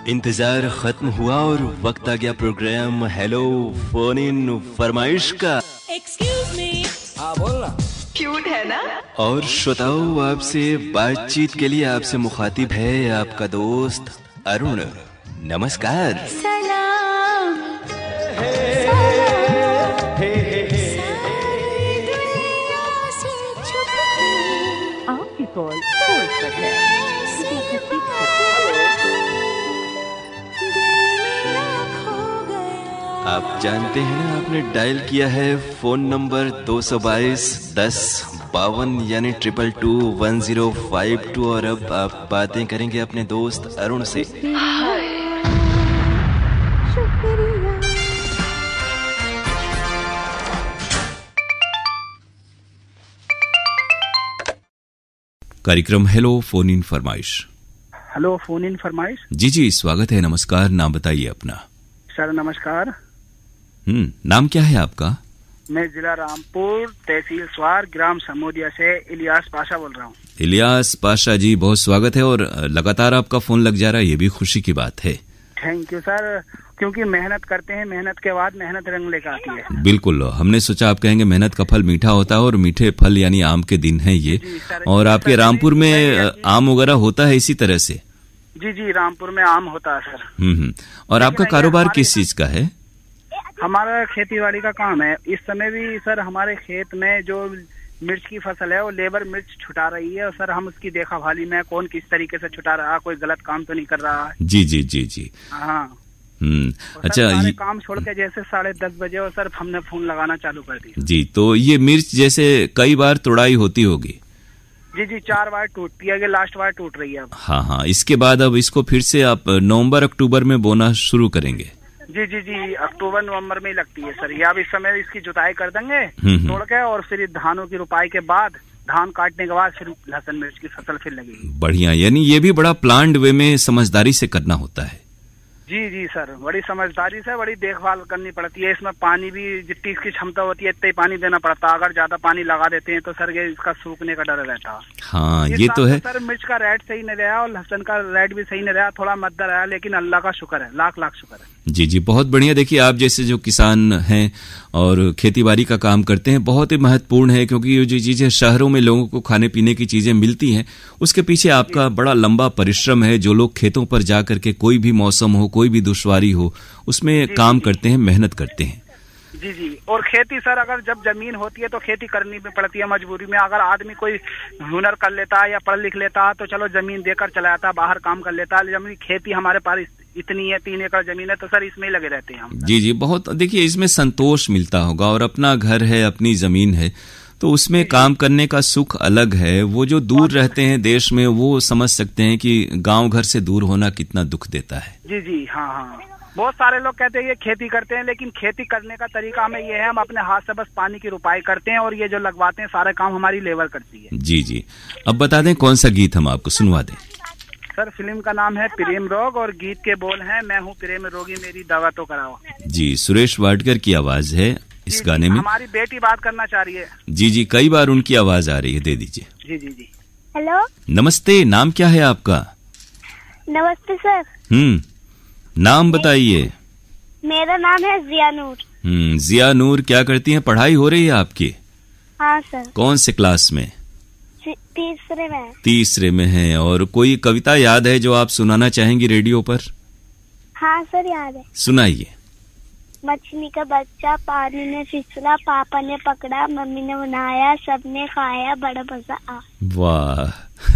इंतजार खत्म हुआ और वक्त आ गया प्रोग्राम हेलो फोन इन फरमाइश का। Excuse me. हाँ बोल ना। क्यूट है ना। और श्रोताओ, आपसे बातचीत के लिए आपसे मुखातिब है आपका दोस्त अरुण। नमस्कार। सलाम आपकी कॉल होल्ड पर है। आप जानते हैं ना, आपने डायल किया है फोन नंबर 222 10 52 यानी 2221 और अब आप बातें करेंगे अपने दोस्त अरुण से। कार्यक्रम हेलो फोन इन फरमाइश। हेलो फोन इन फरमाइश। जी स्वागत है। नमस्कार, नाम बताइए अपना। सर नमस्कार। नाम क्या है आपका? मैं जिला रामपुर, तहसील स्वार, ग्राम समोदिया से इलियास पाशा बोल रहा हूँ। इलियास पाशा जी, बहुत स्वागत है और लगातार आपका फोन लग जा रहा है, ये भी खुशी की बात है। थैंक यू सर, क्योंकि मेहनत करते हैं, मेहनत के बाद मेहनत रंग लेकर आती है। बिल्कुल, हमने सोचा आप कहेंगे मेहनत का फल मीठा होता है और मीठे फल यानी आम के दिन है ये। और आपके रामपुर में आम वगैरह होता है इसी तरह से? जी रामपुर में आम होता है सर। और आपका कारोबार किस चीज का है? हमारा खेतीबाड़ी का काम है। इस समय भी सर हमारे खेत में जो मिर्च की फसल है वो लेबर मिर्च छुटा रही है और सर हम उसकी देखभाली में कौन किस तरीके से छुटा रहा, कोई गलत काम तो नहीं कर रहा है। जी। हाँ। अच्छा, ये काम छोड़ के जैसे 10:30 बजे और सर हमने फोन लगाना चालू कर दी। जी, तो ये मिर्च जैसे कई बार तोड़ाई होती होगी? जी 4 बार टूटती है, लास्ट बार टूट रही है अब। हाँ, इसके बाद अब इसको फिर से आप नवंबर अक्टूबर में बोना शुरू करेंगे? जी अक्टूबर नवंबर में ही लगती है सर। ये अब इस समय इसकी जुताई कर देंगे तोड़ के और फिर धानों की रुपाई के बाद, धान काटने के बाद फिर लहसुन मिर्च की फसल फिर लगेगी। बढ़िया, यानी ये भी बड़ा प्लान्ड वे में समझदारी से करना होता है। जी सर, बड़ी समझदारी से बड़ी देखभाल करनी पड़ती है। इसमें पानी भी जितनी इसकी क्षमता होती है इतना ही पानी देना पड़ता है। अगर ज्यादा पानी लगा देते हैं तो सर ये इसका सूखने का डर रहता है। हाँ, ये तो है सर। मिर्च का रेट सही नहीं रहा और लहसुन का रेट भी सही नहीं रहा, थोड़ा मद्दा रहा, लेकिन अल्लाह का शुक्र है, लाख शुक्र है। जी बहुत बढ़िया। देखिए, आप जैसे जो किसान हैं और खेतीबाड़ी का काम करते हैं, बहुत ही महत्वपूर्ण है, क्योंकि ये जो चीजें शहरों में लोगों को खाने पीने की चीजें मिलती हैं, उसके पीछे आपका बड़ा लंबा परिश्रम है। जो लोग खेतों पर जा करके कोई भी मौसम हो, कोई भी दुश्वारी हो, उसमें काम करते हैं, मेहनत करते हैं। जी और खेती सर, अगर जब जमीन होती है तो खेती करनी भी पड़ती है मजबूरी में। अगर आदमी कोई हुनर कर लेता है या पढ़ लिख लेता है तो चलो जमीन देकर चला जाता है, बाहर काम कर लेता है। जमीन खेती हमारे पास इतनी है, 3 एकड़ जमीन है, तो सर इसमें ही लगे रहते हैं हम। जी बहुत। देखिए, इसमें संतोष मिलता होगा और अपना घर है, अपनी जमीन है, तो उसमें काम करने का सुख अलग है। वो जो दूर रहते हैं देश में, वो समझ सकते हैं कि गांव घर से दूर होना कितना दुख देता है। जी हाँ। बहुत सारे लोग कहते हैं ये खेती करते हैं, लेकिन खेती करने का तरीका हमें ये है, हम अपने हाथ से बस पानी की रुपाई करते हैं और ये जो लगवाते हैं सारे काम हमारी लेबर करती है। जी। अब बता दें कौन सा गीत हम आपको सुनवा दें? सर फिल्म का नाम है प्रेम रोग और गीत के बोल हैं, मैं हूँ प्रेम रोगी मेरी दवा तो कराओ। जी, सुरेश वाडकर की आवाज है इस गाने में। हमारी बेटी बात करना चाह रही है। जी कई बार उनकी आवाज आ रही है, दे दीजिए। जी। हेलो, नमस्ते, नाम क्या है आपका? नमस्ते सर। नाम बताइए। मेरा नाम है जिया नूर। जिया नूर, क्या करती हैं? पढ़ाई हो रही है आपकी? हाँ सर। कौन से क्लास में? तीसरे में है। और कोई कविता याद है जो आप सुनाना चाहेंगी रेडियो पर? हाँ सर, याद है। सुनाइए। मछली का बच्चा पानी में फिसला, पापा ने पकड़ा, मम्मी ने बनाया, सबने खाया, बड़ा मजा आया। वाह,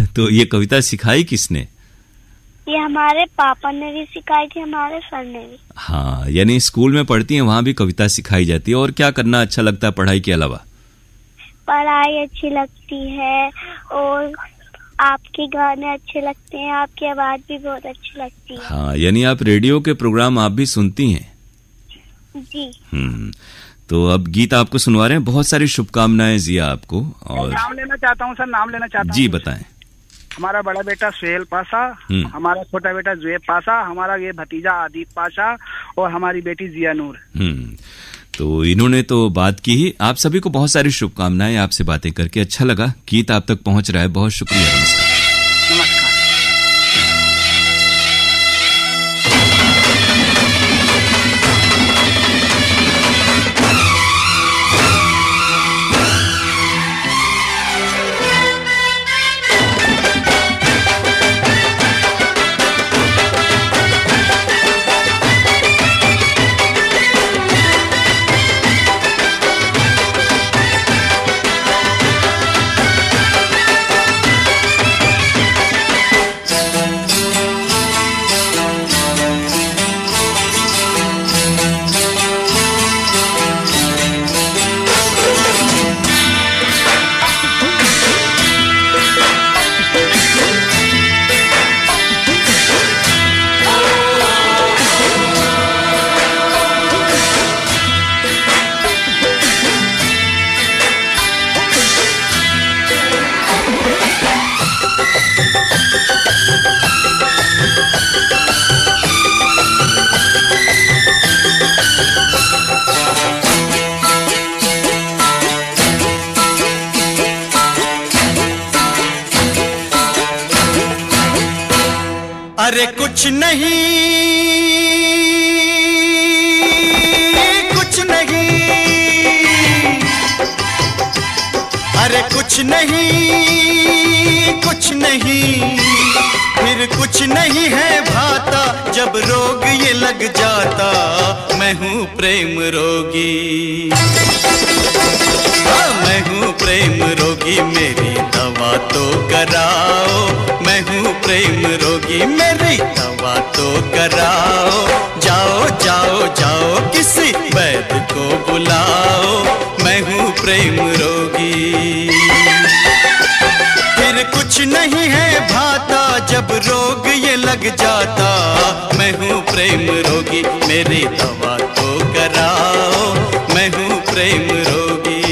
तो ये कविता सिखाई किसने? ये हमारे पापा ने भी सिखाई थी, हमारे सर ने भी। हाँ, यानी स्कूल में पढ़ती हैं, वहाँ भी कविता सिखाई जाती है। और क्या करना अच्छा लगता है पढ़ाई के अलावा? पढ़ाई अच्छी लगती है और आपके गाने अच्छे लगते हैं, आपकी आवाज भी बहुत अच्छी लगती है। हाँ, यानी आप रेडियो के प्रोग्राम आप भी सुनती हैं? जी। तो अब गीत आपको सुनवा रहे हैं। बहुत सारी शुभकामनाएं जिया आपको। और नाम लेना चाहता हूँ सर, नाम लेना चाहता हूँ। जी बताएं। हमारा बड़ा बेटा सुहेल पाशा, हमारा छोटा बेटा जुएब पाशा, हमारा ये भतीजा आदित पाशा और हमारी बेटी जिया नूर। तो इन्होंने तो बात की ही। आप सभी को बहुत सारी शुभकामनाएं। आपसे बातें करके अच्छा लगा। गीत आप तक पहुंच रहा है, बहुत शुक्रिया। नमस्कार। अरे कुछ नहीं, कुछ नहीं, अरे कुछ नहीं, कुछ नहीं, फिर कुछ नहीं है भाता जब रोग ये लग जाता। मैं हूँ प्रेम रोगी, हाँ मैं हूँ प्रेम रोगी, मेरी दवा तो कराओ। मैं हूँ प्रेम रोगी, मेरी दवा तो कराओ। जाओ जाओ जाओ किसी वैद्य को बुलाओ। मैं हूँ प्रेम रोगी। फिर कुछ नहीं है भाता जब रोग ये लग जाता। मैं हूँ प्रेम रोगी, मेरी दवा तो कराओ। मैं हूँ प्रेम रोगी।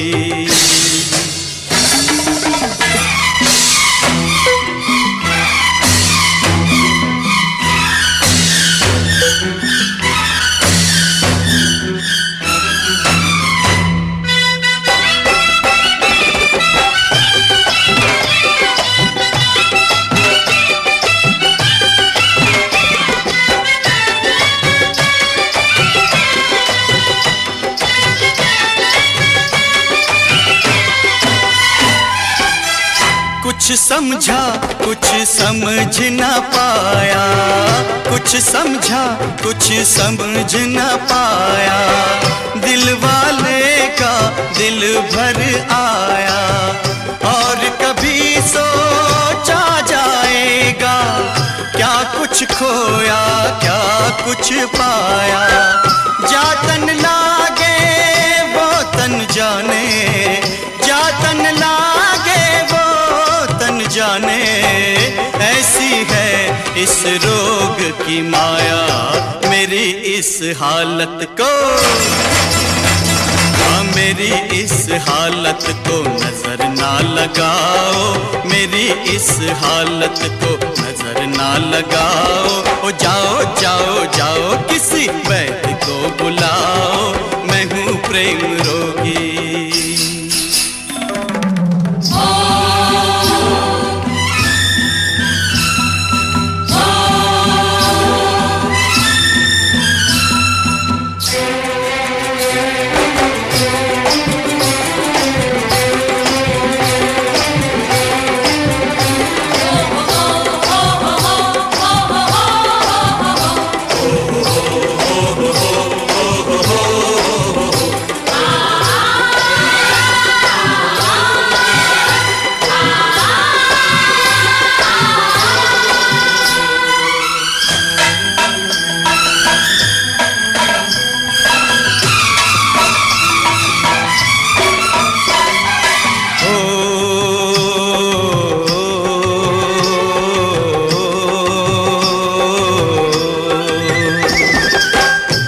कुछ समझा कुछ समझ ना पाया, कुछ समझा कुछ समझ ना पाया। दिल वाले का दिल भर आया और कभी सोचा जाएगा क्या कुछ खोया क्या कुछ पाया। जातन लागे वो तन जाने, जातन लागे वो तन जाने। ऐसी है इस रोग की माया, मेरी इस हालत को, हाँ मेरी इस हालत को नजर ना लगाओ। मेरी इस हालत को नजर ना लगाओ। ओ जाओ जाओ जाओ किसी वैद्य को बुलाओ। मैं हूँ प्रेम रोगी।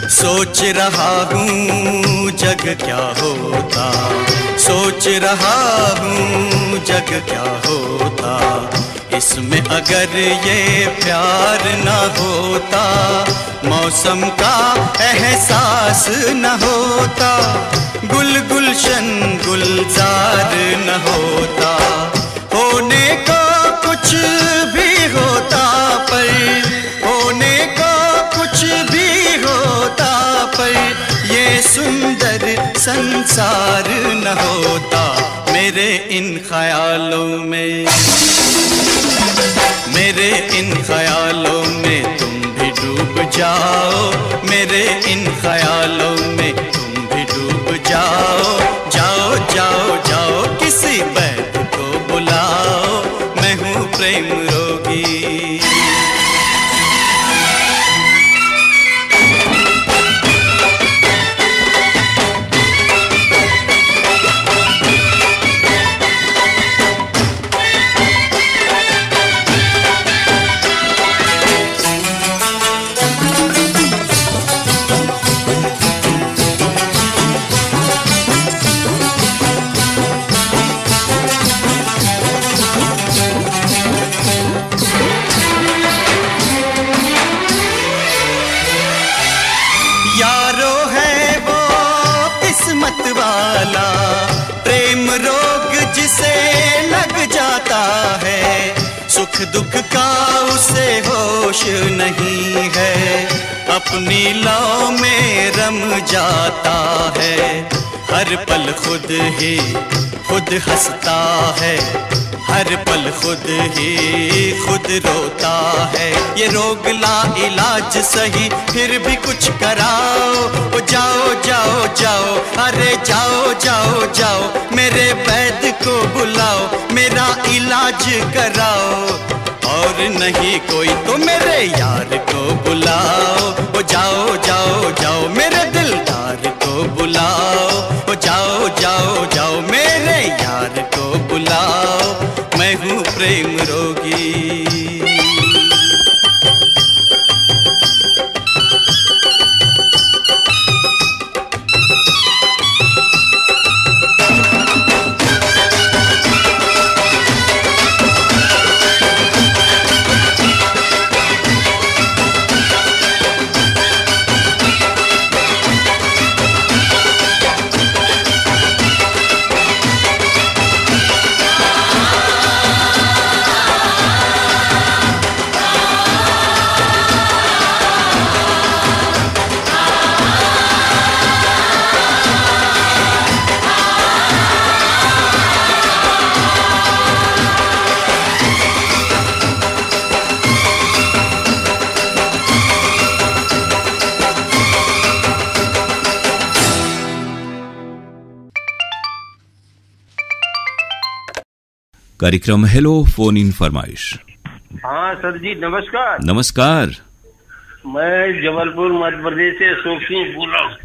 सोच रहा हूँ जग क्या होता, सोच रहा हूँ जग क्या होता। इसमें अगर ये प्यार न होता, मौसम का एहसास न होता, गुल गुलशन गुलजार न होता। होने को कुछ भी होता पर, होने को कुछ भी होता पर, ये सुंदर संसार न होता। मेरे इन ख्यालों में, मेरे इन ख्यालों में तुम भी डूब जाओ। मेरे इन ख्यालों में तुम भी डूब जाओ। जाओ जाओ जाओ किसी वैद्य को बुलाओ। मैं हूँ प्रेम रोगी। सुख दुख का उसे होश नहीं है, अपनी लौ में रम जाता है, हर पल खुद ही खुद हंसता है, हर पल खुद ही खुद रोता है। ये रोग ला इलाज सही फिर भी कुछ कराओ, ओ जाओ जाओ जाओ, अरे जाओ जाओ जाओ, मेरे वैद्य को बुलाओ, मेरा इलाज कराओ, और नहीं कोई तो मेरे यार को बुलाओ, ओ जाओ जाओ जाओ, मेरे दिलदार को बुलाओ, ओ जाओ जाओ जाओ, मेरे यार को बुलाओ, मैं हूँ प्रेम रोगी। कार्यक्रम हेलो फोन इन फरमाइश। हाँ सर जी नमस्कार। नमस्कार। मैं जबलपुर मध्य प्रदेश से अशोक सिंह बोल रहा हूँ।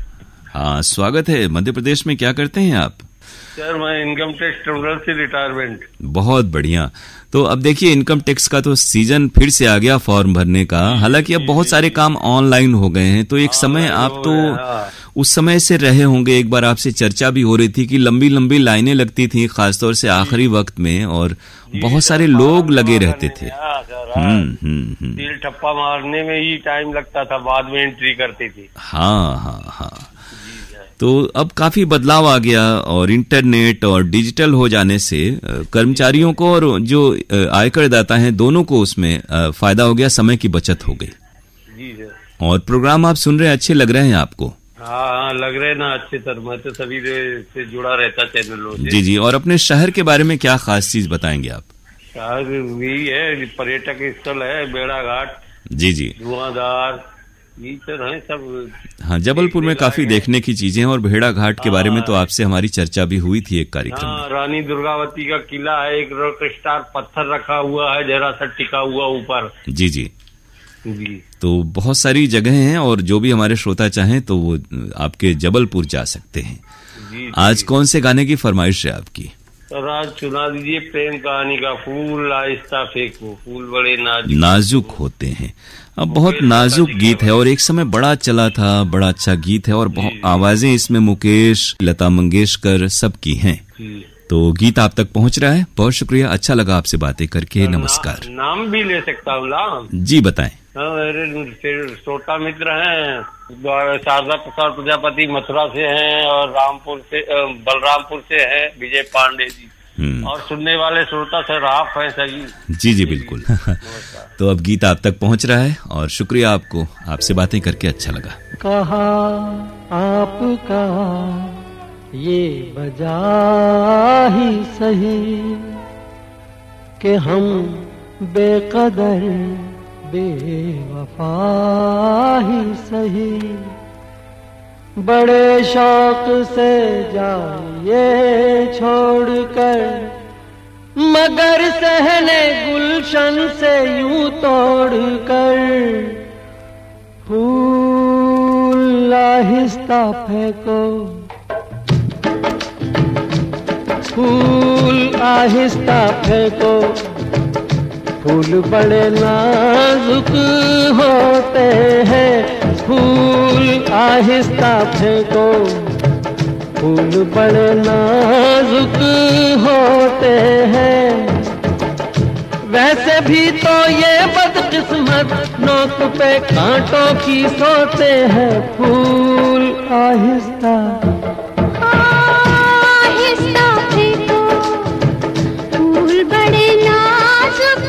हाँ स्वागत है। मध्य प्रदेश में क्या करते हैं आप? सर मैं इनकम टैक्स ट्रिब्यूनल से रिटायरमेंट। बहुत बढ़िया। तो अब देखिए इनकम टैक्स का तो सीजन फिर से आ गया फॉर्म भरने का। हालांकि अब बहुत सारे काम ऑनलाइन हो गए हैं, तो एक समय आप तो उस समय से रहे होंगे। एक बार आपसे चर्चा भी हो रही थी कि लंबी लंबी लाइनें लगती थी, खासतौर से आखिरी वक्त में, और बहुत सारे लोग लगे रहते थे। सील ठप्पा मारने में ही टाइम लगता था, बाद में एंट्री करती थी। हाँ हाँ हाँ। तो अब काफी बदलाव आ गया, और इंटरनेट और डिजिटल हो जाने से कर्मचारियों को और जो आयकर दाता हैं दोनों को उसमें फायदा हो गया, समय की बचत हो गई। जी सर। और प्रोग्राम आप सुन रहे हैं, अच्छे लग रहे हैं आपको? हाँ लग रहे ना अच्छे सर। मैं तो सभी से जुड़ा रहता चैनलों से। जी जी। और अपने शहर के बारे में क्या खास चीज बताएंगे आप? शहर यही है, पर्यटक स्थल है, बेड़ा घाट। जी जी। धुआंधार ये सर है सब। हाँ जबलपुर में काफी देखने की चीजें हैं, और भेड़ा घाट के बारे में तो आपसे हमारी चर्चा भी हुई थी एक कार्यक्रम में। रानी दुर्गावती का किला है, एक रॉक स्टार पत्थर रखा हुआ है, जरा सा टिका हुआ ऊपर। जी जी जी। तो बहुत सारी जगह हैं, और जो भी हमारे श्रोता चाहें तो वो आपके जबलपुर जा सकते हैं। जी, आज कौन से गाने की फरमाइश है आपकी? सर आज सुना दीजिए प्रेम कहानी का फूल आहिस्ता फेंको, फूल बड़े नाजुक होते हैं। अब बहुत नाजुक गीत है, और एक समय बड़ा चला था, बड़ा अच्छा गीत है, और बहुत आवाजें इसमें मुकेश, लता मंगेशकर सबकी हैं। तो गीत आप तक पहुंच रहा है। बहुत शुक्रिया, अच्छा लगा आपसे बातें करके। नमस्कार। नाम भी ले सकता हूँ ना? जी बताएं। मेरे श्रोता मित्र हैं, शारदा प्रसाद प्रजापति मथुरा से हैं, और रामपुर से बलरामपुर से हैं विजय पांडे जी, और सुनने वाले श्रोता सर आप हैं सही। जी जी बिल्कुल। तो अब गीत आप तक पहुंच रहा है, और शुक्रिया आपको, आपसे बातें करके अच्छा लगा। कहा आपका ये बजा ही सही कि हम बेकदर बेवफा ही सही, बड़े शौक से जाइए छोड़कर, मगर सहने गुलशन से यूं तोड़कर, फूल आहिस्ता फेंको, फूल आहिस्ता फेंको, फूल बड़े नाजुक होते हैं, फूल आहिस्ता फेंको, फूल बड़े नाजुक होते हैं। वैसे भी तो ये बदकिस्मत नोक पे कांटों की सोते हैं, फूल आहिस्ता आहिस्ता फेंको, फूल बड़े नाजुक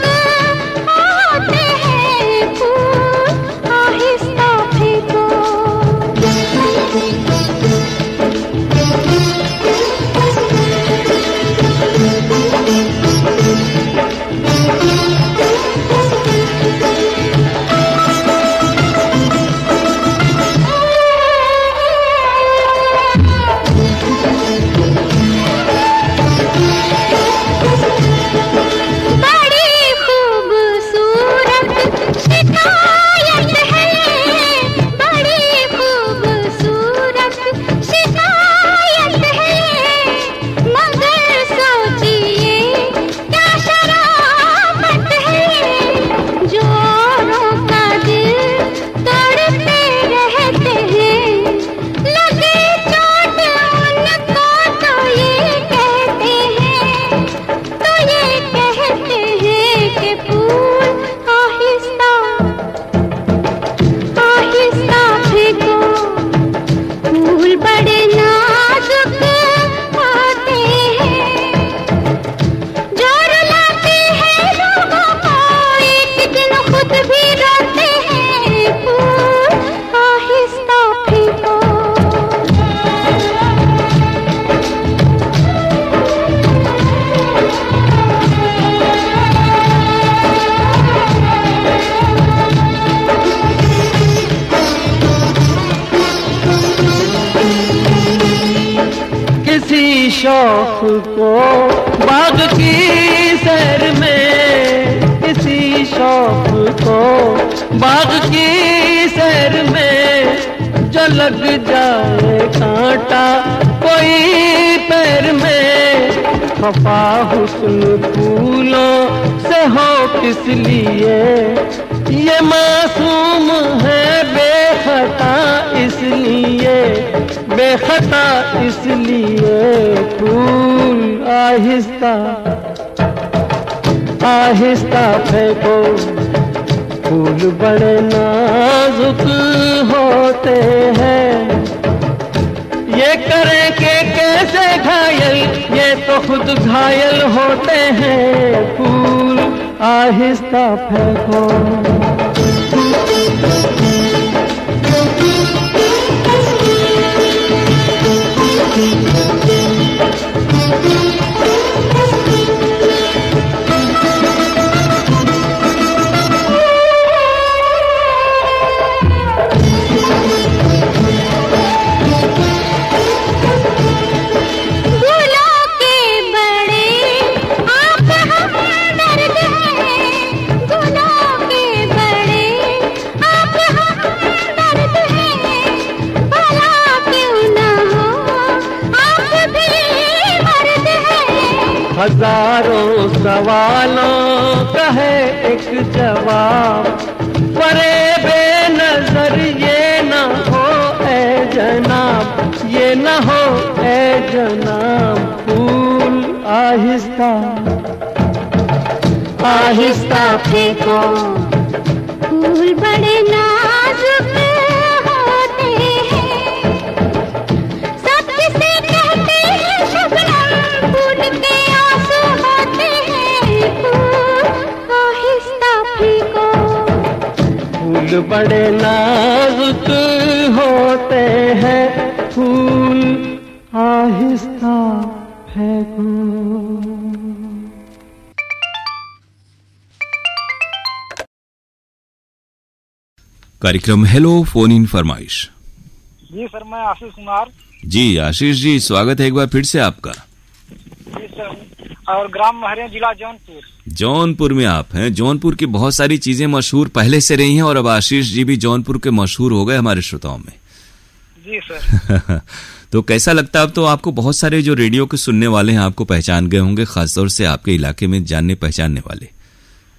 शौक को बाग की सैर में, इसी शौक को बाग की सैर में, जो लग जाए कांटा कोई पैर में, खफा हुस्न फूलों से हो किस लिए, ये मासूम है बेखता इसलिए, बेखता इसलिए, फूल आहिस्ता आहिस्ता फेंको, फूल बड़े नाजुक होते हैं, ये करें कि कैसे घायल, ये तो खुद घायल होते हैं, फूल आहिस्ता फेंको। हजारों सवालों का है एक जवाब, परे बेनजर ये न हो ए जनाब, ये न हो ए जनाब, फूल आहिस्ता आहिस्ता फेंको, फूल बड़े नाजुक होते हैं, सब किसे कहते हैं शबनम, फूल के आंसू होते हैं, फूल आहिस्ता फेंको, फूल बड़े नाजुक होते हैं, फूल आहिस्ता फेंको। कार्यक्रम हेलो फोन इन फरमाइश। जी सर, मैं आशीष कुमार। जी आशीष जी, स्वागत है एक बार फिर से आपका। जी सर, और ग्राम महरिया, जिला जौनपुर। जौनपुर में आप हैं। जौनपुर की बहुत सारी चीजें मशहूर पहले से रही हैं और अब आशीष जी भी जौनपुर के मशहूर हो गए हमारे श्रोताओं में। जी सर। तो कैसा लगता है? अब तो आपको बहुत सारे जो रेडियो के सुनने वाले हैं आपको पहचान गए होंगे, खासतौर से आपके इलाके में जानने पहचानने वाले।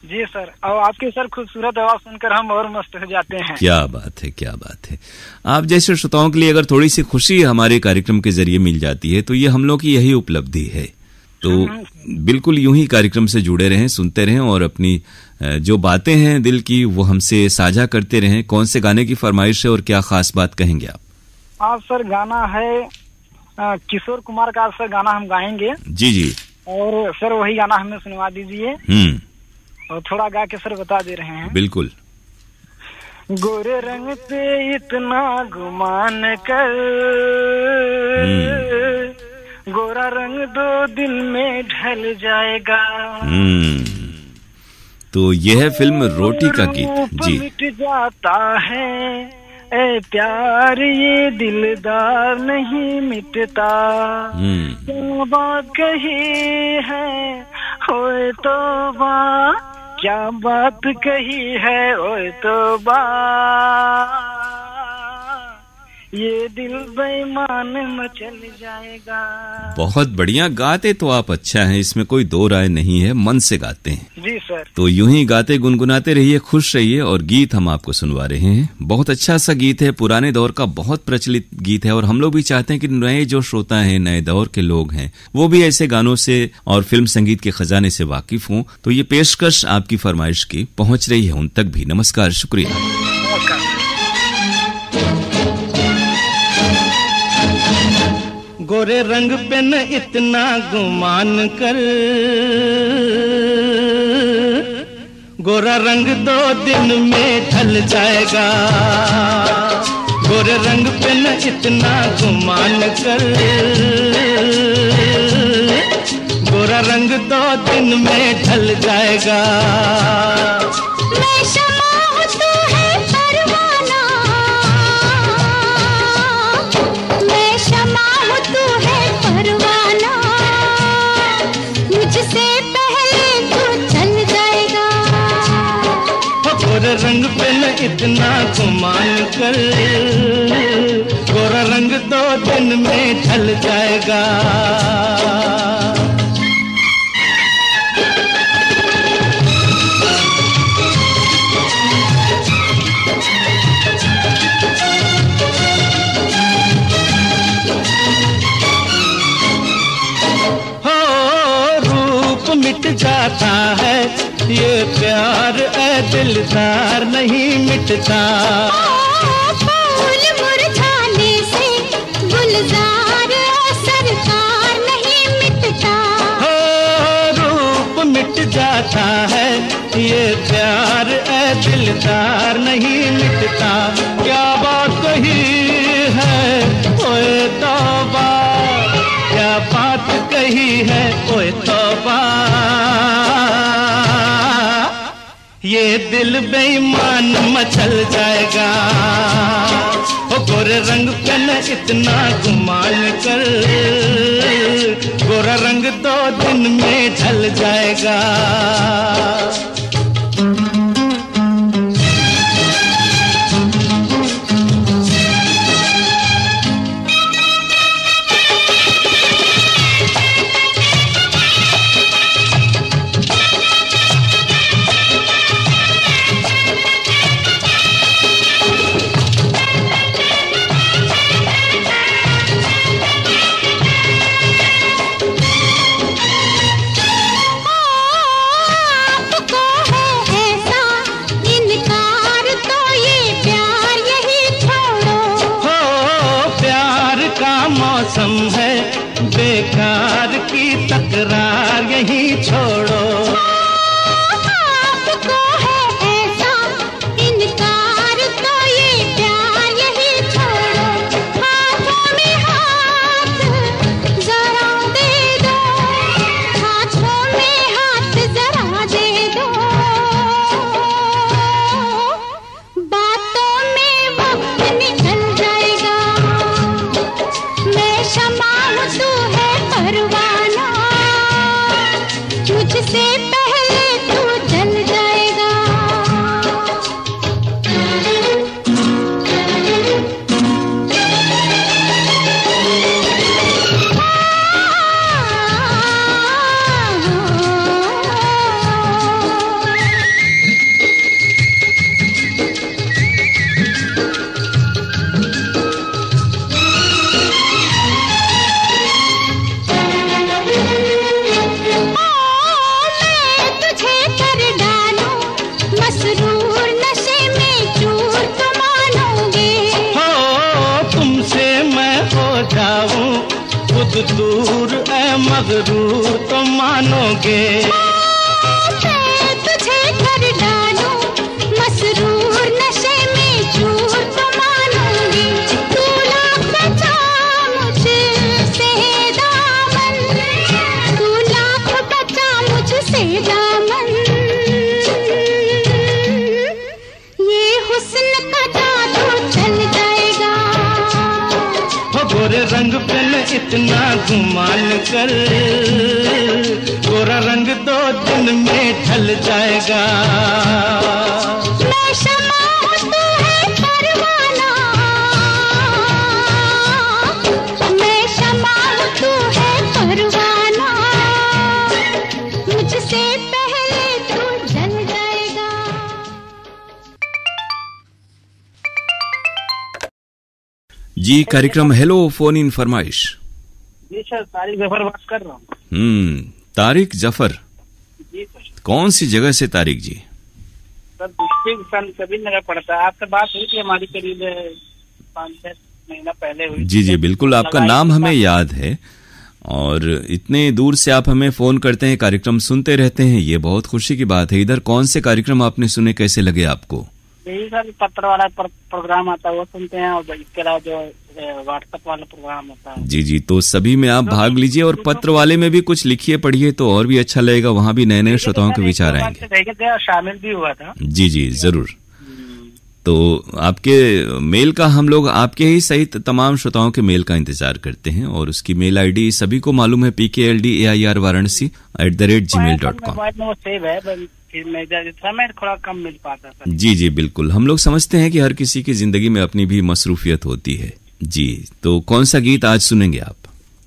जी सर, और आपकी सर खूबसूरत आवाज सुनकर हम और मस्त हो जाते हैं। क्या बात है, क्या बात है। आप जैसे श्रोताओं के लिए अगर थोड़ी सी खुशी हमारे कार्यक्रम के जरिए मिल जाती है तो ये हम लोग की यही उपलब्धि है। तो बिल्कुल यूं ही कार्यक्रम से जुड़े रहें, सुनते रहें और अपनी जो बातें हैं दिल की वो हमसे साझा करते रहें। कौन से गाने की फरमाइश है और क्या खास बात कहेंगे आप? आज सर गाना है किशोर कुमार का, सर गाना हम गाएंगे। जी जी। और सर वही गाना हमें सुनवा दीजिए। और थोड़ा गा के सर बता दे रहे हैं। बिल्कुल। गोरे रंग पे इतना गुमान कर, गोरा रंग 2 दिन में ढल जाएगा। तो यह है फिल्म रोटी का गीत। जी। मिट जाता है ए प्यार, ये दिलदार नहीं मिटता। क्या बात कही है ओए तौबा, क्या बात कही है ओए तौबा, ये दिल बेईमान मचल जाएगा। बहुत बढ़िया गाते तो आप अच्छा हैं, इसमें कोई दो राय नहीं है, मन से गाते हैं। जी सर। तो यूं ही गाते गुनगुनाते रहिए, खुश रहिए। और गीत हम आपको सुनवा रहे हैं, बहुत अच्छा सा गीत है, पुराने दौर का बहुत प्रचलित गीत है। और हम लोग भी चाहते हैं कि नए जो श्रोता हैं, नए दौर के लोग हैं, वो भी ऐसे गानों से और फिल्म संगीत के खजाने से वाकिफ हों। तो ये पेशकश आपकी फरमाइश की पहुंच रही है उन तक भी। नमस्कार, शुक्रिया। गोरे रंग पे न इतना गुमान कर, गोरा रंग 2 दिन में ढल जाएगा। गोरे रंग पे न इतना गुमान कर, गोरा रंग 2 दिन में ढल जाएगा। मैं शमा हूँ तू है परवाना, मैं शमा हूँ तू है परवाना, रंग पे न इतना गुमान कर, गोरा रंग 2 दिन में ढल जाएगा। मिट जाता है ये प्यार ए दिलदार नहीं मिटता। फूल मुरझाने से गुलजार सरकार नहीं मिटता। हो रूप मिट जाता है ये प्यार ए दिलदार नहीं मिटता। क्या बात कही है ओए तौबा, क्या बात कही है ओए तौबा, ये दिल बेईमान मचल जाएगा। ओ गोरे रंग पे न इतना गुमान कर, गोरा रंग 2 दिन में ढल जाएगा। मौसम है बेकार की तकरार यही छोड़ो। आपको है ऐसा इनकार तो ये प्यार यही छोड़ो। हाथों में हाथ जरा दे दो, हाथों में हाथ जरा दे दो, बातों में वक्त निकल जाएगा। मैं शमा हूँ तू है परवाना, मुझसे पहले तू जल जाएगा। दूर ए मगरूर तो मानोगे। मैं तुझे कर डालूं मसरूर नशे में चूर तो मानूंगी। तू लाख बचा मुझसे दामन, तू लाख बचा मुझसे दामन, ये हुस्न का जादू चल जाएगा। हो गोरे रंग पे इतना गुमान कर, गोरा रंग 2 दिन में ढल जाएगा। मैं शमा हूँ तू है परवाना, मैं शमा हूँ तू है परवाना, मुझसे पहले तू जल जाएगा। जी कार्यक्रम हेलो फोन इन फरमाइश। जी सर, तारिक जफर बात कर रहा हूँ। तारिक जफर, जी सर। कौन सी जगह से तारिक जी? सर डिस्ट्रिक्ट सन कबीर नगर पड़ता है। आपसे बात हुई थी हमारी करीब 5-6 महीना पहले हुई। जी जी बिल्कुल, आपका नाम हमें याद है और इतने दूर से आप हमें फोन करते हैं, कार्यक्रम सुनते रहते हैं, ये बहुत खुशी की बात है। इधर कौन से कार्यक्रम आपने सुने, कैसे लगे आपको? यही सर पत्र वाला प्रोग्राम आता है वो सुनते हैं, और इसके अलावा जो व्हाट्सएप वाला प्रोग्राम होता है। जी जी, तो सभी में आप भाग लीजिए और पत्र वाले में भी कुछ लिखिए पढ़िए तो और भी अच्छा लगेगा, वहाँ भी नए नए श्रोताओं के विचार आएंगे। शामिल भी हुआ था। जी जी जरूर। तो आपके मेल का हम लोग आपके ही सहित तमाम श्रोताओं के मेल का इंतजार करते हैं और उसकी मेल आईडी सभी को मालूम है, PKLDAIR Varanasi @gmail.com। फिर मैं समय थोड़ा कम मिल पाता सर। जी जी बिल्कुल, हम लोग समझते हैं कि हर किसी की जिंदगी में अपनी भी मसरूफियत होती है। जी, तो कौन सा गीत आज सुनेंगे आप?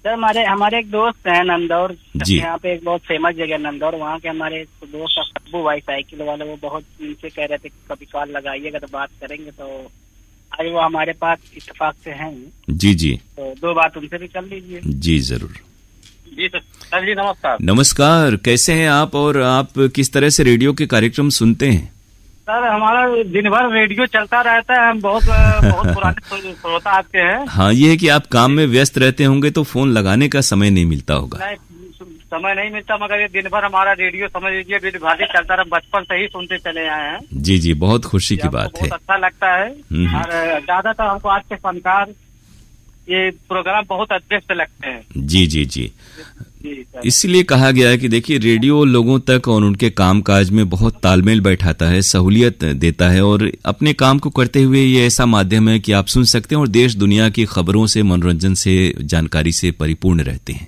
सर हमारे एक दोस्त हैं नंदौर, जी। यहाँ पे एक बहुत फेमस जगह नंदौर, वहाँ के हमारे दोस्त सब्बू भाई साइकिल वाले, वो बहुत उनसे कह रहे थे कि कभी कॉल लगाइएगा तो बात करेंगे, तो आज वो हमारे पास इत्तेफाक से हैं। जी जी, तो 2 बात उनसे भी कर लीजिए। जी जरूर। जी सर जी नमस्कार। नमस्कार, कैसे हैं आप और आप किस तरह से रेडियो के कार्यक्रम सुनते हैं? सर हमारा दिन भर रेडियो चलता रहता है, हम बहुत पुराने श्रोता आपके हैं। हाँ, ये है कि आप काम में व्यस्त रहते होंगे तो फोन लगाने का समय नहीं मिलता होगा। नहीं, समय नहीं मिलता, मगर ये दिन भर हमारा रेडियो समझ लीजिए दिन भर चलता रहा, बचपन से ही सुनते चले आए हैं। जी जी, बहुत खुशी की बात है। बहुत अच्छा लगता है और ज्यादातर हमको आज के फनकार ये प्रोग्राम बहुत अच्छे लगते हैं। जी जी जी, इसलिए कहा गया है कि देखिए रेडियो लोगों तक और उनके कामकाज में बहुत तालमेल बैठाता है, सहूलियत देता है, और अपने काम को करते हुए ये ऐसा माध्यम है कि आप सुन सकते हैं और देश दुनिया की खबरों से, मनोरंजन से, जानकारी से परिपूर्ण रहते हैं।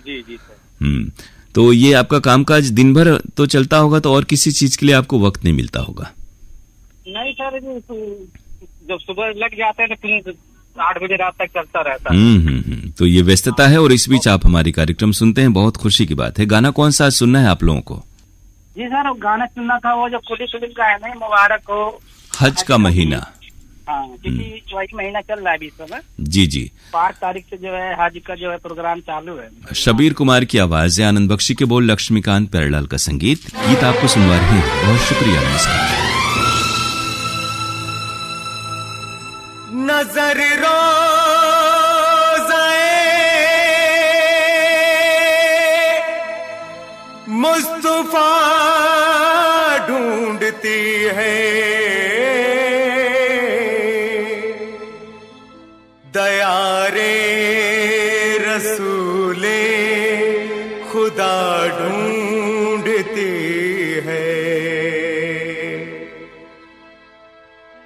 जी जी सर। तो ये आपका कामकाज दिन भर तो चलता होगा, तो और किसी चीज के लिए आपको वक्त नहीं मिलता होगा? नहीं सर, जब सुबह लग जाते हैं तो फिर 8 बजे रात तक चलता रहता है। तो ये व्यस्तता है और इस बीच आप हमारी कार्यक्रम सुनते हैं, बहुत खुशी की बात है। गाना कौन सा सुनना है आप लोगों को? जी सर, गाना सुनना था वो जो कुली फिल्म का है ना, मुबारक हो हज का महीना। हाँ, क्योंकि वही महीना चल रहा है अभी इस समय। जी जी, 5 तारीख से जो है हज का जो है प्रोग्राम चालू है। शबीर कुमार की आवाज है, आनंद बख्शी के बोल, लक्ष्मीकांत प्यारेलाल का संगीत, गीत आपको सुनवा रहे हैं। बहुत शुक्रिया, नमस्कार। नजर रोज़ाए मुस्तफा ढूंढती है, दया रे रसूले खुदा ढूंढती है।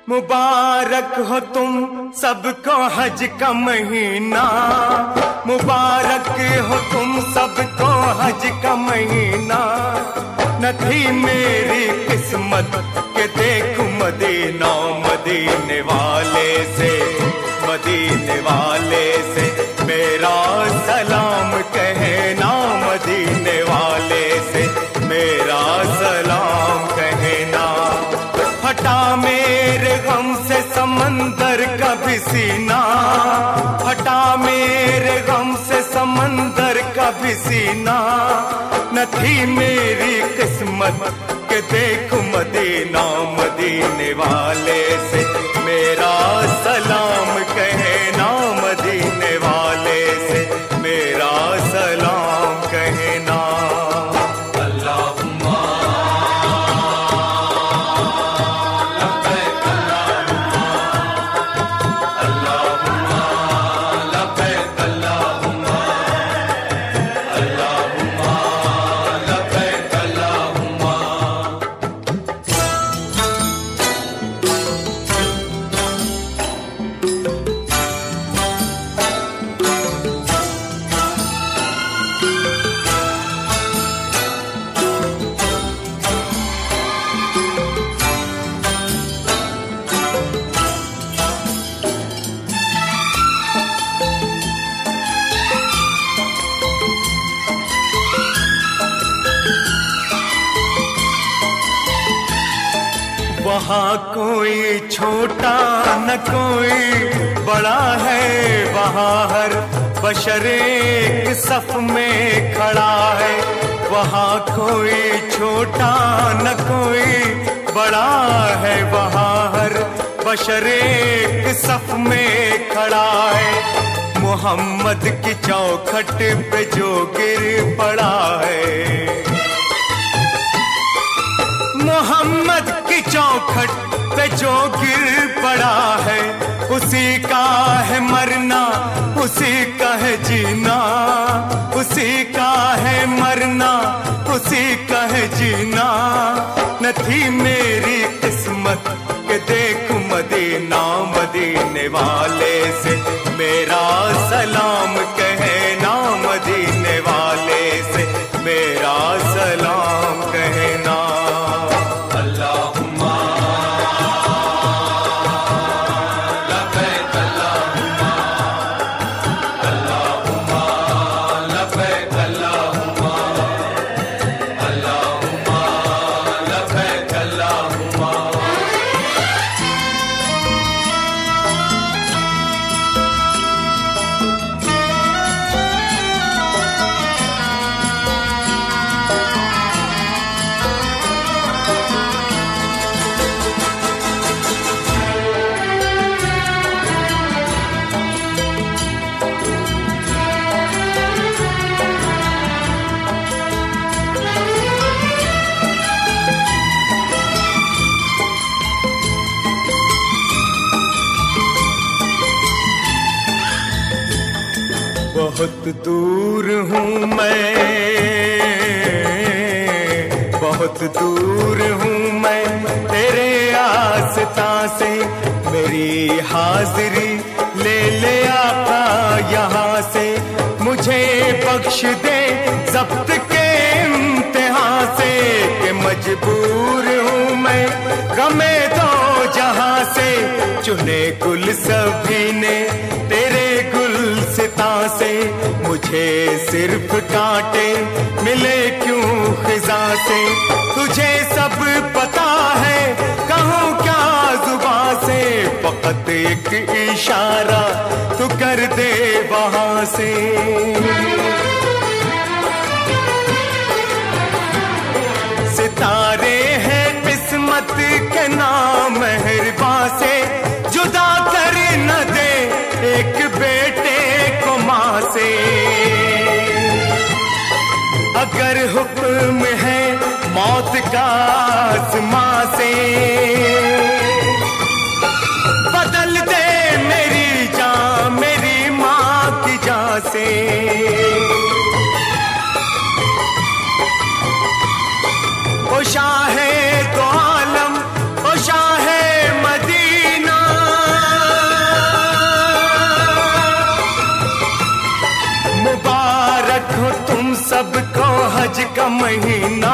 मुबारक हो तुम सबको हज का महीना, मुबारक हो तुम सबको हज का महीना। न थी मेरी किस्मत के देखूं मदीना, मदीने वाले से, मदीने वाले से मेरा सलाम कहना, मदीने वाले से मेरा सलाम कहना। हटा मेरे गम से समंदर का भी सीना, हटा मेरे गम से समंदर का भी सीना। न थी मेरी किस्मत के देखूं मदीना, मदीने वाले से मेरा सलाम कहना, मदीने वाले से मेरा सलाम कहना। वहाँ कोई छोटा न कोई बड़ा है, वहाँ हर बशर एक सफ में खड़ा है। वहाँ कोई छोटा न कोई बड़ा है, वहाँ हर बशर एक सफ में खड़ा है। मोहम्मद की चौखट पे जो गिर पड़ा है, मोहम्मद की चौखट पे जो गिर पड़ा है, उसी का है मरना, उसी का है जीना, उसी का है मरना, उसी का है जीना। न थी मेरी किस्मत के देखूं मदीना, मदीने वाले से मेरा सलाम कहना, मदीने वाले से मेरा सलाम कहना। बहुत दूर हूँ मैं, बहुत दूर हूँ मैं तेरे आस्था से, मेरी हाजिरी ले ले आका यहाँ से, मुझे बख्श दे ज़ब्त के इम्तिहान से, कि मजबूर हूँ मैं गमे दो जहाँ से, चुने गुल सभी ने तेरे गुलसिता से, मुझे सिर्फ कांटे मिले क्यों खिजा से, तुझे सब पता है कहूँ क्या जुबां से, फकत एक इशारा तू कर दे वहाँ से। सितारे हैं किस्मत के नाम मेहरबां से, जुदा कर न दे एक बेटे को माँ से, अगर हुक्म है मौत का आसमां से, बदल दे मेरी जान मेरी माँ की जान से। ओ शाहे तो आलम, ओ शाहे मदीना, मुबारक हो तुम सबको हज का महीना,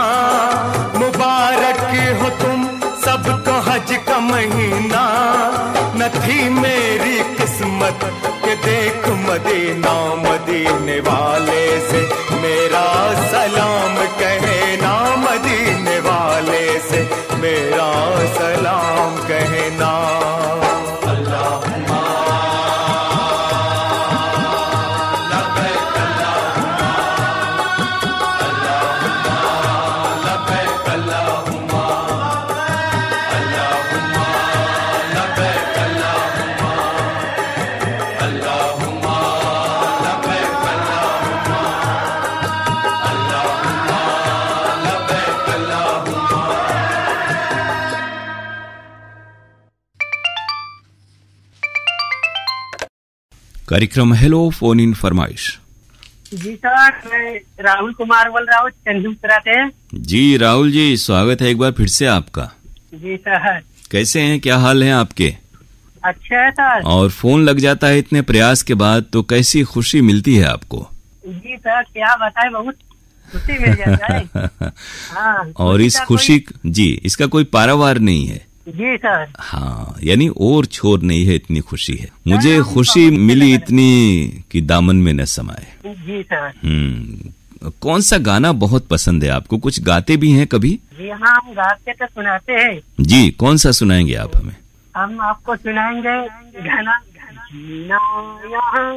मुबारक हो तुम सबको हज का महीना, न थी मेरी किस्मत के देख मदीना, मदीने वाले से मेरा सलाम कहना, मदीने वाले से मेरा सलाम कहना। कार्यक्रम हेलो फोन इन फरमाइश। जी सर, मैं राहुल कुमार बोल रहा हूँ चंदूपुरा से। जी राहुल जी, स्वागत है एक बार फिर से आपका। जी सर, कैसे हैं, क्या हाल है आपके? अच्छे है सर। और फोन लग जाता है इतने प्रयास के बाद, तो कैसी खुशी मिलती है आपको? जी सर, क्या बताए, बहुत खुशी मिल जाता है। हाँ, और इस खुशी जी, इसका कोई पारावार नहीं है। जी सर। हाँ, यानी और छोर नहीं है, इतनी खुशी है। मुझे खुशी मिली इतनी कि दामन में न समाए। जी सर। कौन सा गाना बहुत पसंद है आपको? कुछ गाते भी हैं कभी? जी हाँ, हम गाते तो सुनाते हैं। जी, कौन सा सुनाएंगे आप हमें? हम आपको सुनाएंगे गाना जीना यहाँ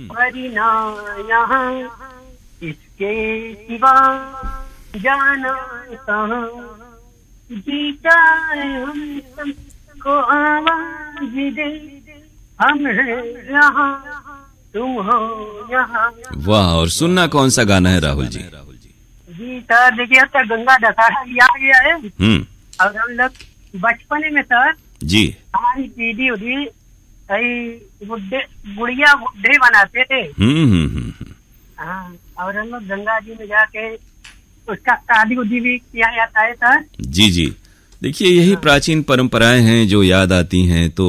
मरना यहाँ, इसके सिवा जाना कहाँ, जीता हम सबको आवाज दे, हम हैं यहाँ तुम हो यहाँ। वाह, और सुनना कौन सा गाना है राहुल जी? जी सर, देखिए सर, गंगा दशहरा भी आ गया है और हम लोग बचपन में सर जी हमारी पीढ़ी उड़ी गुड़िया बुढ़े बनाते थे। हाँ, और हम लोग गंगा जी में जाके उसका शादी उदी भी किया जाता है सर। जी जी, देखिए, यही प्राचीन परंपराएं हैं जो याद आती हैं तो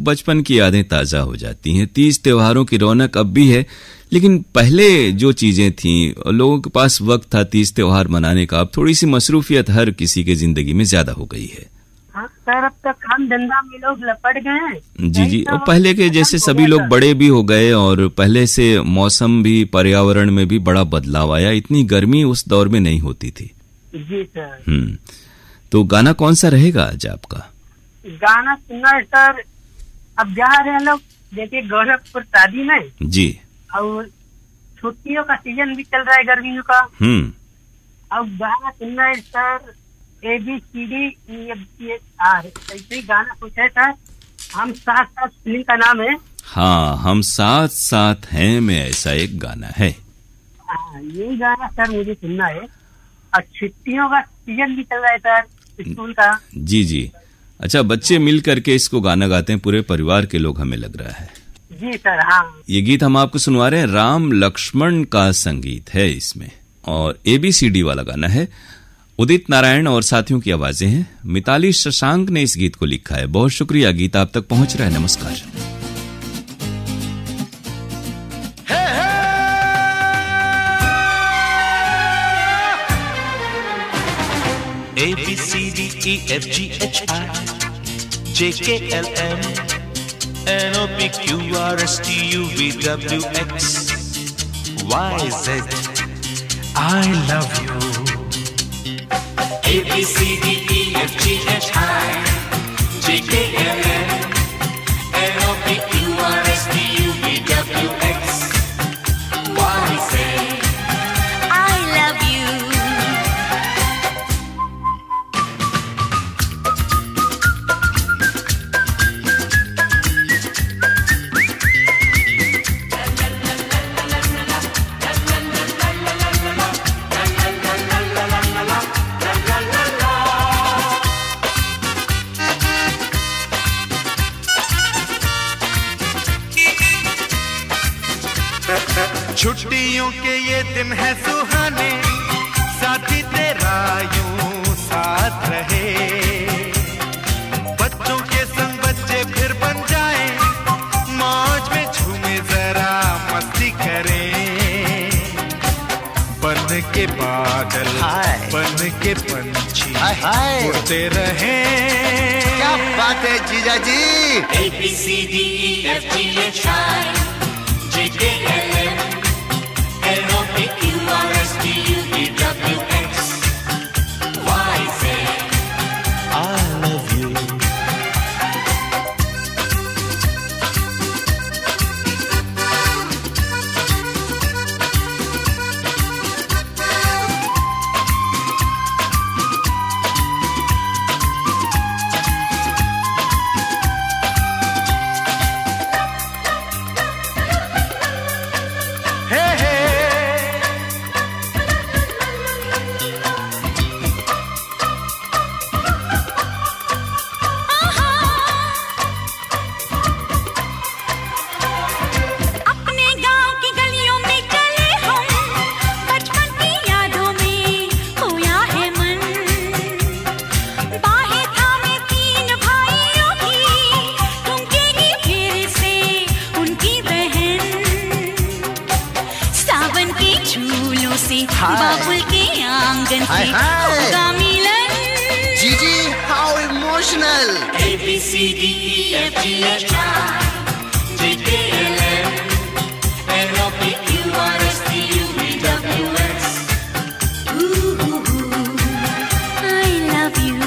बचपन की यादें ताज़ा हो जाती हैं। तीज त्योहारों की रौनक अब भी है, लेकिन पहले जो चीज़ें थीं, लोगों के पास वक्त था तीज त्योहार मनाने का, अब थोड़ी सी मसरूफियत हर किसी के ज़िंदगी में ज़्यादा हो गई है। हाँ सर, अब तक काम धंधा में लोग लपट गए हैं। जी जी, और पहले के जैसे सभी लोग बड़े भी हो गए और पहले से मौसम भी, पर्यावरण में भी बड़ा बदलाव आया। इतनी गर्मी उस दौर में नहीं होती थी। जी सर। तो गाना कौन सा रहेगा आज आपका? गाना सुनना है सर। अब जा रहे हैं लोग, देखिए गोरखपुर शादी में जी, और छुट्टियों का सीजन भी चल रहा है गर्मियों का। अब गाना सुनना है सर, ABCDEFGHR, ऐसे गाना कुछ है सर। हम साथ साथ फिल्म का नाम है। हाँ, हम साथ साथ हैं में ऐसा एक गाना है। यही गाना सर मुझे सुनना है। और छुट्टियों का सीजन भी चल रहा है सर स्कूल का। जी जी, अच्छा, बच्चे मिल करके इसको गाना गाते हैं, पूरे परिवार के लोग, हमें लग रहा है। जी सर। हाँ, ये गीत हम आपको सुनवा रहे हैं, राम लक्ष्मण का संगीत है इसमें, और ABCD वाला गाना है। उदित नारायण और साथियों की आवाजें हैं। मिताली शशांक ने इस गीत को लिखा है। बहुत शुक्रिया, गीत आप तक पहुंच रहा है। नमस्कार। ABCDEFGHI JKLM NOPQRSTUVWX YZ I love you. ABCDEFGHI JKLM NOPQRSTUVWX YZ I love you. छुट्टियों के ये दिन है सुहाने, साथी तेरा यूं साथ रहे। बच्चों के संग बच्चे फिर बन जाए, मौज में झूमे जरा मस्ती करें। बन के बादल, बन के पंछी उड़ते रहे। क्या बात है जीजा जी। ABCDEFGHI JKLM NOPQRSTUVWX YZ I love you. बाबुल के आंगन से होगा मिलन। जीजी, how emotional. ABCDEFGHI JKLM NOPQRSTUVWX I love you.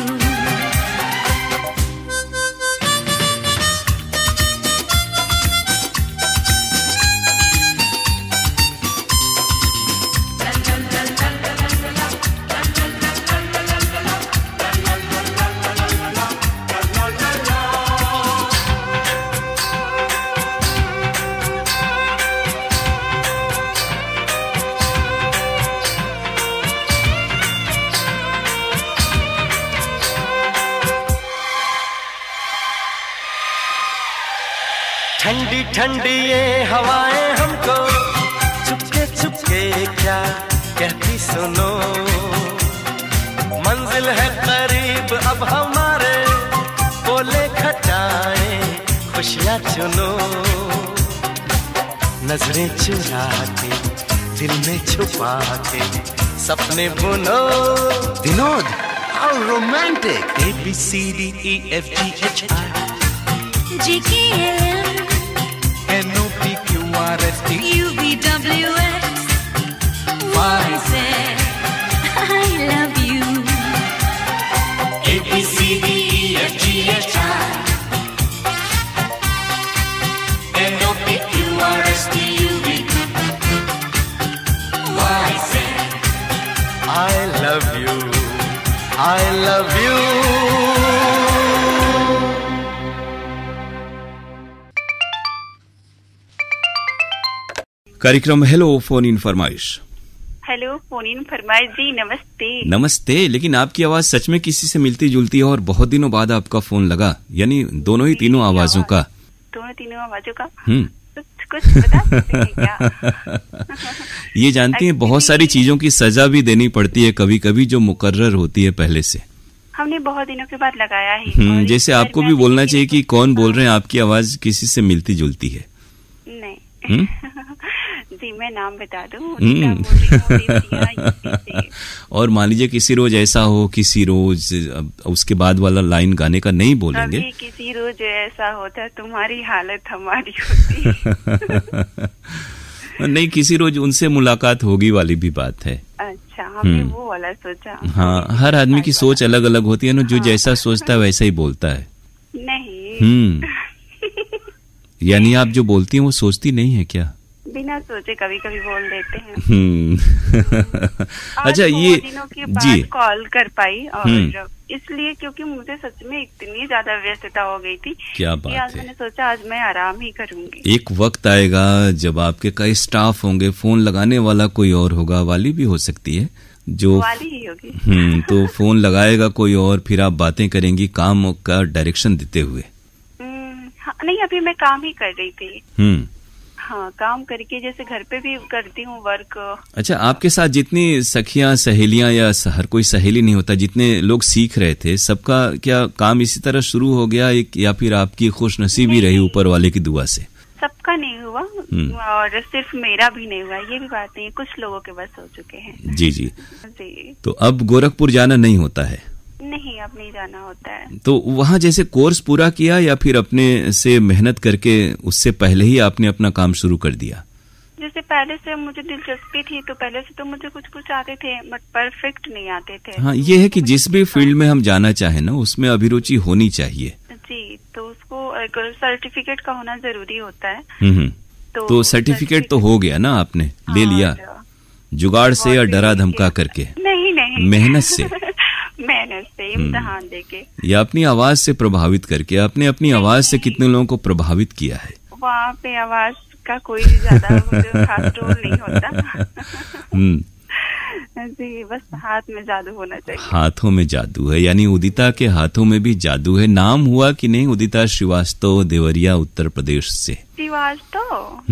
ठंडी ठंडी ये हवाएं हमको चुपके चुपके क्या कहती सुनो। मंजिल है करीब अब हमारे बोले खटाए खुशियाँ चुनो, नजरें चुरा के दिल में छुपा के सपने बुनो। Vinod, how romantic! ABCDEFGHI GKLM NOPQRST UVWX YZ I love you ABCDEFGHI NOPQRST UVWX I love you, I love you. कार्यक्रम हेलो फोन इन फरमाइश। हेलो फोन इन फरमाइश जी, नमस्ते। नमस्ते, लेकिन आपकी आवाज सच में किसी से मिलती जुलती है और बहुत दिनों बाद आपका फोन लगा, यानी दोनों ही तीनों आवाजों का। दोनों तीनों आवाजों का कुछ बता सकते हैं क्या? ये जानती हैं बहुत सारी चीजों की सजा भी देनी पड़ती है कभी कभी, जो मुकर्रर होती है पहले से। हमने बहुत दिनों के बाद लगाया है। जैसे आपको भी बोलना चाहिए कि कौन बोल रहे हैं, आपकी आवाज किसी से मिलती जुलती है। नहीं जी, मैं नाम बता दूं। और मान लीजिए किसी रोज ऐसा हो, किसी रोज उसके बाद वाला लाइन गाने का नहीं बोलेंगे। किसी रोज ऐसा होता तुम्हारी हालत हमारी होती। नहीं, किसी रोज उनसे मुलाकात होगी वाली भी बात है। अच्छा, हमने वो वाला सोचा। हाँ, हर आदमी की सोच अलग अलग होती है ना, जो जैसा सोचता है वैसा ही बोलता है। नहीं यानी आप जो बोलती हैं वो सोचती नहीं है क्या? बिना सोचे कभी कभी बोल देते हैं। अच्छा, ये दिनों के बाद कॉल कर पाई, और इसलिए क्योंकि मुझे सच में इतनी ज्यादा व्यस्तता हो गई थी। क्या बात आज मैंने सोचा आज मैं आराम ही करूंगी। एक वक्त आएगा जब आपके कई स्टाफ होंगे, फोन लगाने वाला कोई और होगा, वाली भी हो सकती है जो वाली ही होगी। तो फोन लगाएगा कोई और, फिर आप बातें करेंगी काम का डायरेक्शन देते हुए। नहीं, अभी मैं काम ही कर रही थी। हाँ, काम करके जैसे घर पे भी करती हूँ वर्क। अच्छा, आपके साथ जितनी सखियां सहेलियां, या हर कोई सहेली नहीं होता, जितने लोग सीख रहे थे, सबका क्या काम इसी तरह शुरू हो गया, या फिर आपकी खुशनसीबी रही ऊपर वाले की दुआ से? सबका नहीं हुआ, और सिर्फ मेरा भी नहीं हुआ, ये भी बात नहीं है, कुछ लोगों के बस हो चुके हैं। जी जी जी। तो अब गोरखपुर जाना नहीं होता है? नहीं, अब नहीं जाना होता है। तो वहाँ जैसे कोर्स पूरा किया, या फिर अपने से मेहनत करके उससे पहले ही आपने अपना काम शुरू कर दिया? जैसे पहले से मुझे दिलचस्पी थी, तो पहले से तो मुझे कुछ कुछ आते थे, बट परफेक्ट नहीं आते थे। हाँ, ये है कि जिस भी फील्ड में हम जाना चाहे ना, उसमें अभिरुचि होनी चाहिए। जी, तो उसको सर्टिफिकेट का होना जरूरी होता है। तो सर्टिफिकेट तो हो गया ना, आपने ले लिया जुगाड़ से या डरा धमका करके? नहीं, मेहनत से इम्तिहान देके, या अपनी आवाज से प्रभावित करके? आपने अपनी आवाज से कितने लोगों को प्रभावित किया है? वहाँ पे आवाज का कोई ज्यादा खास रोल नहीं होता। जी, बस हाथ में जादू होना चाहिए। हाथों में जादू है, यानी उदिता के हाथों में भी जादू है। नाम हुआ कि नहीं उदिता श्रीवास्तव, देवरिया, उत्तर प्रदेश से? श्रीवास्तव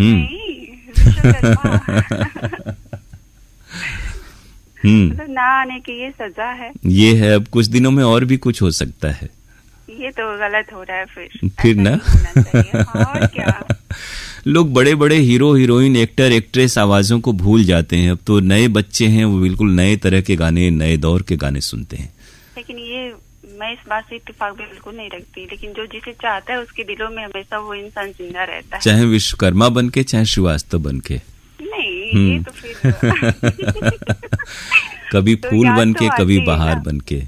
मतलब ना आने की ये सजा है। ये है, अब कुछ दिनों में और भी कुछ हो सकता है। ये तो गलत हो रहा है फिर ना। और क्या? लोग बड़े बड़े हीरो हीरोइन, एक्टर एक्ट्रेस आवाजों को भूल जाते हैं। अब तो नए बच्चे हैं, वो बिल्कुल नए तरह के गाने, नए दौर के गाने सुनते हैं। लेकिन ये मैं इस बात से इत्तेफाक बिल्कुल नहीं रखती, लेकिन जो जिसे चाहता है उसके दिलों में हमेशा वो इंसान जिंदा रहता है, चाहे विश्वकर्मा बन के, चाहे श्रीवास्तव बन के। नहीं, ये तो फिर कभी फूल बन के, कभी बहार बन के।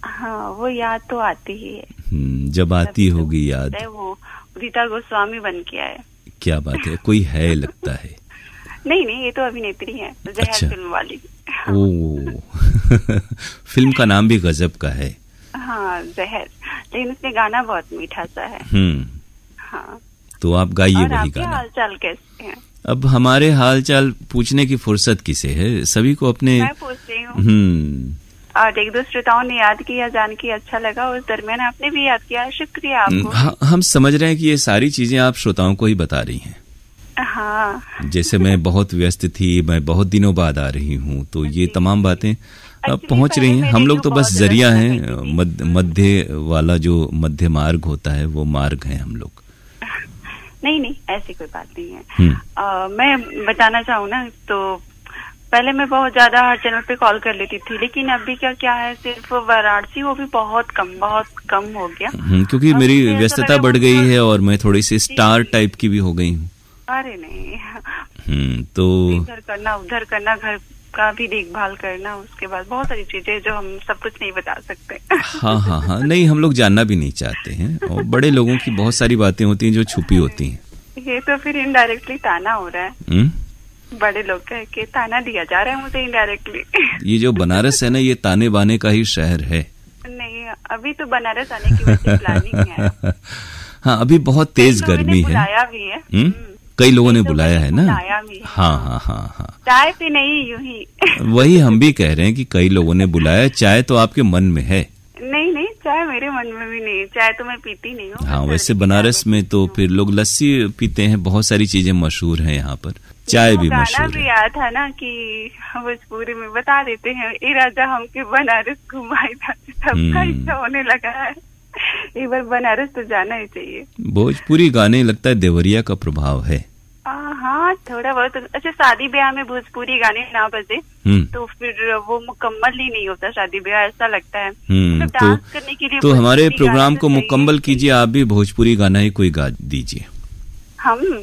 हाँ, वो याद तो आती ही है। जब आती होगी याद। वो उदिता गोस्वामी बन के आए। क्या बात है, कोई है लगता है? नहीं, ये तो अभिनेत्री है, जहर फिल्म वाली। ओ फिल्म का नाम भी गजब का है। हाँ, जहर, लेकिन उसमें गाना बहुत मीठा सा है। हाँ, तो आप गाइए वही गाना। हाल चाल कैसे हैं? अब हमारे हाल चाल पूछने की फुर्सत किसे है, सभी को अपने। मैं पूछ रही हूँ। और एक दो श्रोताओं ने याद किया, जान के अच्छा लगा, उस दरमियान आपने भी याद किया, शुक्रिया आपको। हम समझ रहे हैं कि ये सारी चीजें आप श्रोताओं को ही बता रही हैं। हाँ, जैसे मैं बहुत व्यस्त थी, मैं बहुत दिनों बाद आ रही हूँ, तो ये तमाम बातें अब पहुंच रही हैं। हम लोग तो बस जरिया हैं, मध्य वाला जो मध्य मार्ग होता है वो मार्ग है हम लोग। नहीं ऐसी कोई बात नहीं है। मैं बताना चाहूँ ना तो पहले मैं बहुत ज्यादा हर चैनल पे कॉल कर लेती थी, लेकिन अभी क्या है सिर्फ वाराणसी वो भी बहुत कम हो गया। क्योंकि मेरी व्यस्तता बढ़ गई है और मैं थोड़ी सी स्टार टाइप की भी हो गई हूँ। अरे नहीं तो इधर करना उधर करना, घर का भी देखभाल करना, उसके बाद बहुत सारी चीजें जो हम सब कुछ नहीं बता सकते। हाँ नहीं, हम लोग जानना भी नहीं चाहते हैं और बड़े लोगों की बहुत सारी बातें होती हैं जो छुपी होती हैं। ये तो फिर इनडायरेक्टली ताना हो रहा है। बड़े लोग कह के ताना दिया जा रहा है मुझे इनडायरेक्टली। ये जो बनारस है ना, ये ताने बाने का ही शहर है। नहीं अभी तो बनारस आने की वैसे प्लानिंग है। हाँ अभी बहुत तेज गर्मी है। बुलाया भी है। कई लोगों ने बुलाया है ना। हाँ। चाय पे नहीं यूं ही। वही हम भी कह रहे हैं कि कई लोगों ने बुलाया। चाय तो आपके मन में है। नहीं चाय मेरे मन में भी नहीं, चाय तो मैं पीती नहीं हूँ। हाँ वैसे बनारस में तो फिर लोग लस्सी पीते हैं, बहुत सारी चीजें मशहूर हैं यहाँ पर, चाय भी मशहूर है। गाना भी आया था ना कि भोजपुरी में बता देते हैं, ए राजा हमके बनारस घुमाई था, सबका इच्छा होने लगा है एक बार बनारस तो जाना ही चाहिए। भोजपुरी गाने लगता है देवरिया का प्रभाव है। हाँ थोड़ा बहुत। अच्छा शादी ब्याह में भोजपुरी गाने ना बजे तो फिर वो मुकम्मल ही नहीं होता शादी ब्याह, ऐसा लगता है। तो डांस करने के लिए तो हमारे प्रोग्राम को मुकम्मल कीजिए, आप भी भोजपुरी गाना ही कोई गा दीजिए। हम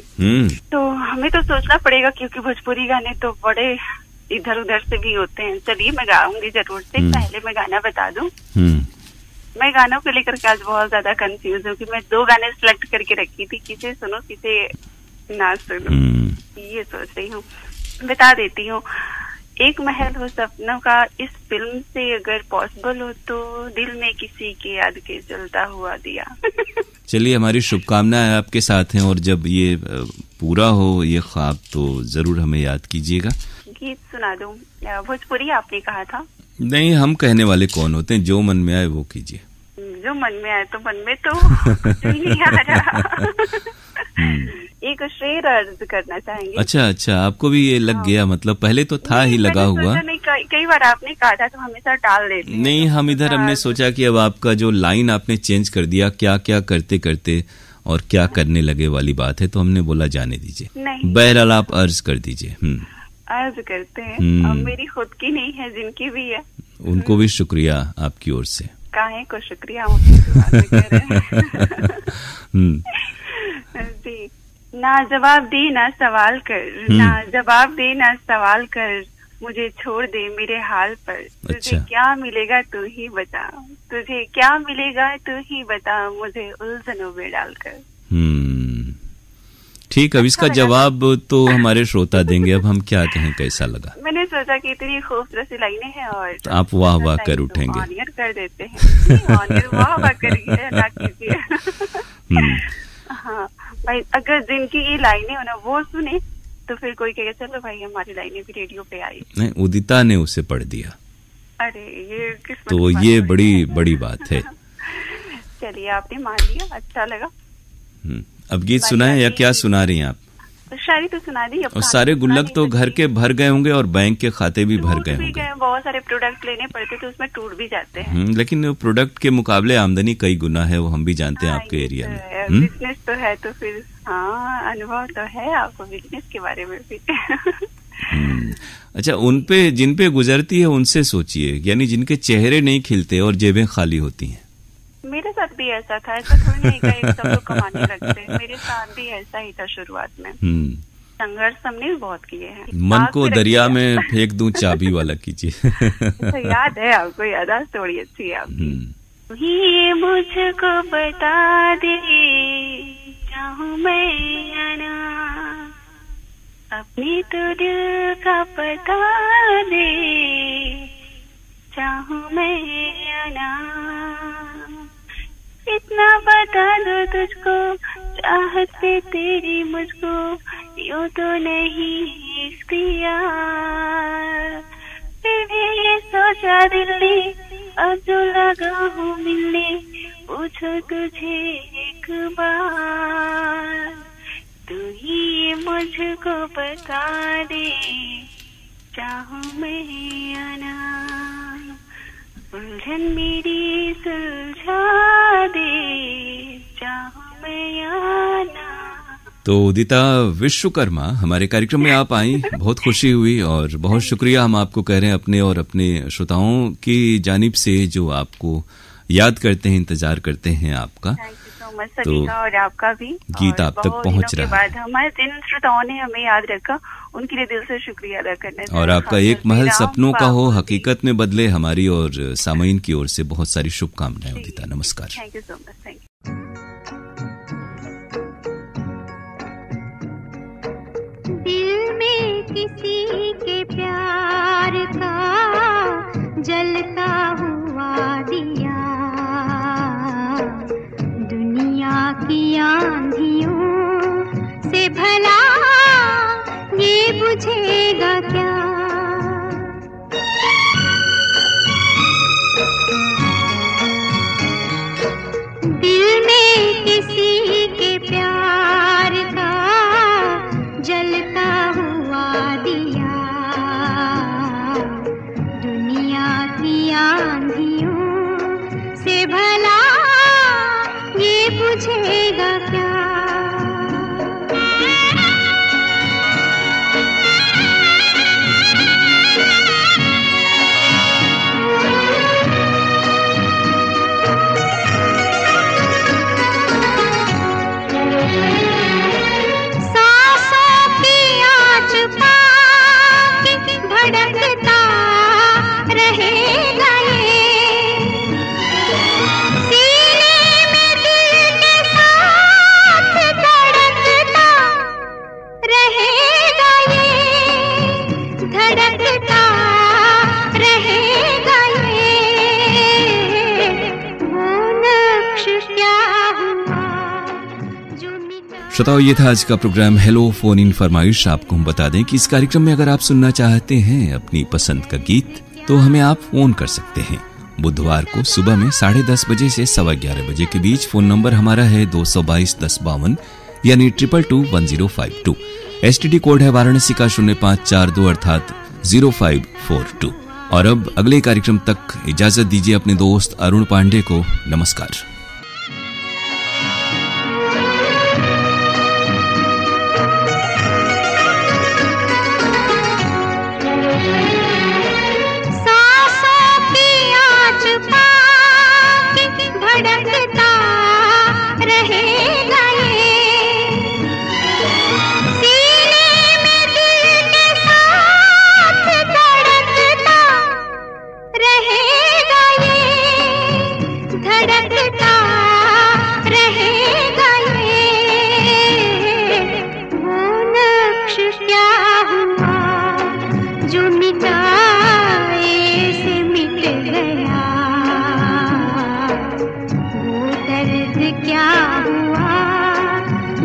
तो हमें तो सोचना पड़ेगा क्योंकि भोजपुरी गाने तो बड़े इधर उधर से भी होते हैं। चलिए मैं गाऊंगी जरूर से। पहले मैं गाना बता दूं, मैं गानों को लेकर के आज बहुत ज्यादा कंफ्यूज हूँ कि मैं 2 गाने सिलेक्ट करके रखी थी, किसे सुनो किसे ना सुनो, ये सोच रही हूँ। बता देती हूँ, एक महल हो सपनों का इस फिल्म से अगर पॉसिबल हो तो दिल में किसी के याद के जलता हुआ दिया। चलिए हमारी शुभकामनाएं आपके साथ हैं और जब ये पूरा हो ये ख्वाब तो जरूर हमें याद कीजिएगा। गीत सुना दूं? भोजपुरी आपने कहा था। नहीं हम कहने वाले कौन होते हैं, जो मन में आए वो कीजिए। जो मन में आए तो मन में तो नहीं आ रहा। एक शेर अर्ज करना चाहेंगे। अच्छा आपको भी ये लग गया, मतलब पहले तो था ही लगा हुआ। नहीं कई बार आपने कहा था तो हमेशा टाल देते। नहीं हम इधर हमने सोचा कि अब आपका जो लाइन आपने चेंज कर दिया, क्या क्या करते करते और क्या करने लगे वाली बात है, तो हमने बोला जाने दीजिए। बहरहाल आप अर्ज कर दीजिए। अर्ज करते हैं। अब मेरी खुद की नहीं है, जिनकी भी है उनको भी शुक्रिया आपकी ओर से। काहे को शुक्रिया, हम कह रहे हैं। जी ना जवाब दे ना सवाल कर, ना जवाब दे ना सवाल कर, मुझे छोड़ दे मेरे हाल पर। तुझे क्या मिलेगा तू ही बता, तुझे क्या मिलेगा तू ही बता, मुझे उलझनों में डालकर। ठीक, अब इसका जवाब तो हमारे श्रोता देंगे, अब हम क्या कहें कैसा लगा। मैंने सोचा कि इतनी खूबसूरत सी लाइनें हैं और तो आप वाह वाह कर उठेंगे। ऑनियर कर देते हैं। ऑनियर वाह वाह करिए ना कीजिए। हाँ भाई, अगर जिनकी ये लाइनें हो ना वो सुने तो फिर कोई कहेगा चलो भाई हमारी लाइनें भी रेडियो पे आई। नहीं, उदिता ने उसे पढ़ दिया। अरे ये तो ये बड़ी बात है। चलिए आपने मान लिया, अच्छा लगा। अब गीत सुनाएं या क्या सुना रही हैं आप? शायरी तो सुना दी। और सारे गुल्लक तो घर के भर गए होंगे और बैंक के खाते भी भर गए होंगे। बहुत सारे प्रोडक्ट लेने पड़ते तो उसमें टूट भी जाते हैं। लेकिन प्रोडक्ट के मुकाबले आमदनी कई गुना है, वो हम भी जानते हैं आपके एरिया में। बिजनेस तो है तो फिर हाँ अनुभव तो है आपको बिजनेस के बारे में भी। अच्छा, उनपे जिनपे गुजरती है उनसे सोचिए, यानी जिनके चेहरे नहीं खिलते और जेबें खाली होती हैं। मेरे साथ भी ऐसा था, ऐसा थोड़ी नहीं कि सब लोग कमाने लगते। मेरे साथ भी ऐसा ही था शुरुआत में। संघर्ष हमने भी बहुत किए हैं। मन को दरिया में फेंक दूं चाबी वाला कीजिए। तो याद है आपको, यादाश्त थोड़ी अच्छी है आपकी। ये मुझको बता दे चाहूं मैं आना, अपनी तो दिल का पता दे चाहूं मैं आना, इतना बता दो तुझको चाहत पे तेरी मुझको यूं तो नहीं इख्तियार, फिर भी ये सोचा दिल ने अब जो लगा हूँ मिलने पूछो तुझे एक बार, तू ही मुझको बता दे चाहूं मैं आना। उलझन मेरी सुलझा दे, चाहूं मैं या ना। तो उदिता विश्वकर्मा हमारे कार्यक्रम में आप आई, बहुत खुशी हुई और बहुत शुक्रिया हम आपको कह रहे हैं अपने और अपने श्रोताओं की जानिब से जो आपको याद करते हैं, इंतजार करते हैं आपका। तो और आपका भी गीत आप तक पहुंच रहा है। हमारे जिन श्रोताओं ने हमें याद रखा उनके लिए दिल से शुक्रिया अदा करना। और आपका एक महल सपनों का हो, हकीकत में बदले, हमारी और सामईन की ओर से बहुत सारी शुभकामनाएं उदिता। नमस्कार। Thank you so much. Thank you. दिल में किसी के प्यार का जलता हुआ दिया, दुनिया की आंधियों से भला ये बुझेगा क्या। दिल में किसी के प्यार का जलता हुआ दिया, दुनिया की आंधियों से भला ये बुझेगा क्या। श्रोताओ, ये था आज का प्रोग्राम हेलो फोन इन फरमाइश। आपको हम बता दें कि इस कार्यक्रम में अगर आप सुनना चाहते हैं अपनी पसंद का गीत तो हमें आप फोन कर सकते हैं। बुधवार को सुबह में 10:30 बजे से 11:15 बजे के बीच। फोन नंबर हमारा है 222-1052 यानी 22221052। STD कोड है वाराणसी का 0542 अर्थात 0542। और अब अगले कार्यक्रम तक इजाजत दीजिए अपने दोस्त अरुण पांडे को। नमस्कार।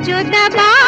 जो दबा